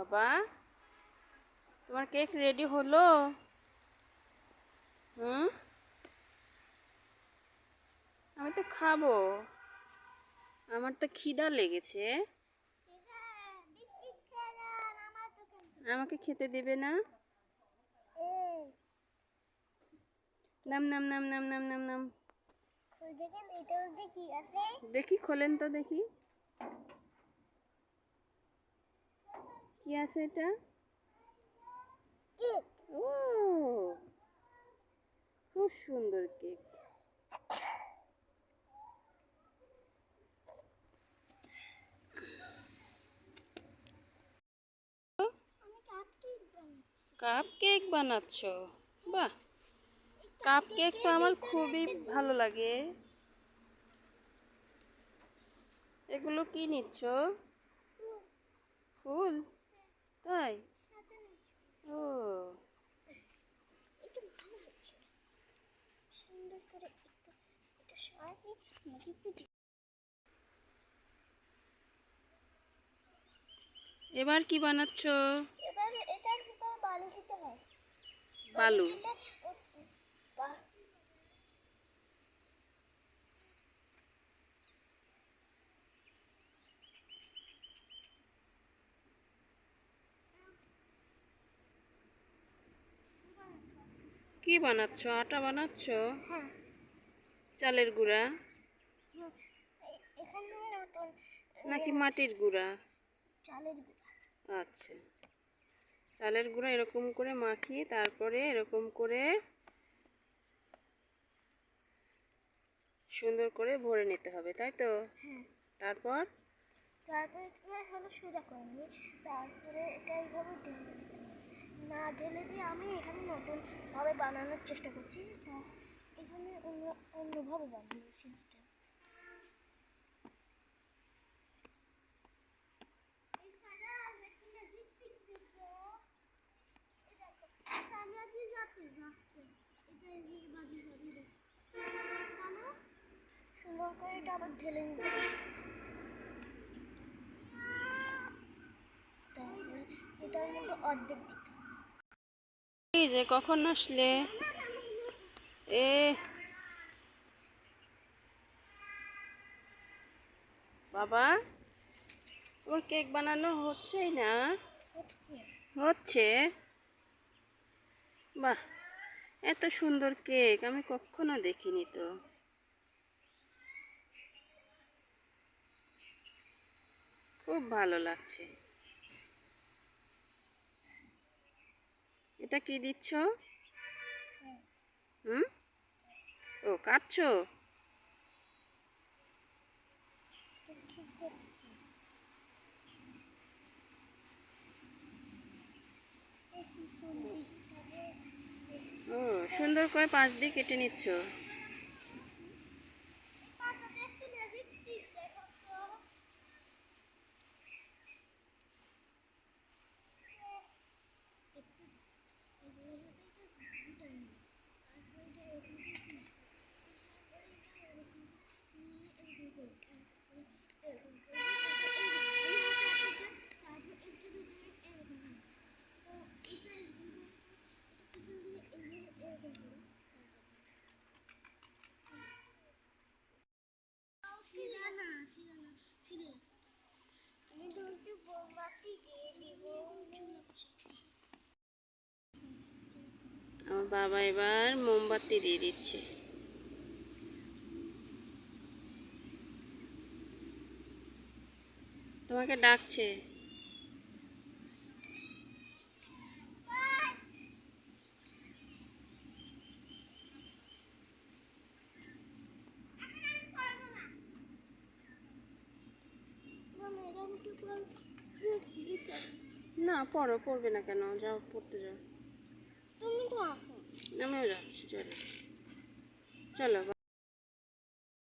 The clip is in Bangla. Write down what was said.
বাবা, তোমার কেক রেডি হলো? হুম, আমি তো খাবো, আমার তো খিদা লেগেছে। আমাকে খেতে দেবে না? নাম নাম নাম নাম নাম নাম নাম। দেখি, খোলেন তো দেখি কি আছে এটা। ও, খুব সুন্দর কেক। কাপ কেক বানাচ্ছ? বাহ, কাপ কেক তো আমার খুবই ভালো লাগে। এগুলো কি নিচ্ছ? ফুল? তাই? ও, এবার কি বানাচ্ছ? এবার এটার ভিতরে বালু দিতে হয়। বালু? কি বানাচ্ছ? আটা বানাচ্ছ? হ্যাঁ, চালের গুঁড়া এখানে নাকি মাটির গুঁড়া? চালের গুঁড়া। আচ্ছা, চালের গুঁড়া এরকম করে মাখিয়ে তারপরে এরকম করে সুন্দর করে ভরে নিতে হবে, তাই তো? হ্যাঁ, তারপর তারপরে তোমার হলো সোজা করে নিই। তারপরে এটা এইভাবে ঢেলে দিতে হবে। না ঢেলে দিয়ে আমি এখানে নতুনভাবে বানানোর চেষ্টা করছি। তা এখানে অন্যভাবে বানানোর চেষ্টা। সুন্দর করে এটা আবার ঢেলে নিতে হবে। তারপরে এটার মধ্যে অর্ধেক দিতে হবে। এই যে কখন আসলে? এ বাবা, তোমার কেক বানানো হচ্ছেই না? হচ্ছে? বাহ, এত সুন্দর কেক আমি কখনো দেখিনি তো। খুব ভালো লাগছে। এটা কি দিচ্ছ? হুম, ও কাটছো? ও, সুন্দর করে পাশ দিয়ে কেটে নিচ্ছ। আমার বাবা এবার মোমবাতি দিয়ে দিচ্ছে। তোমাকে ডাকছে। না, পড়বে না কেন? যাও, পড়তে যাও। তুমি তো আসো। আমিও যাচ্ছি, চলো চলো।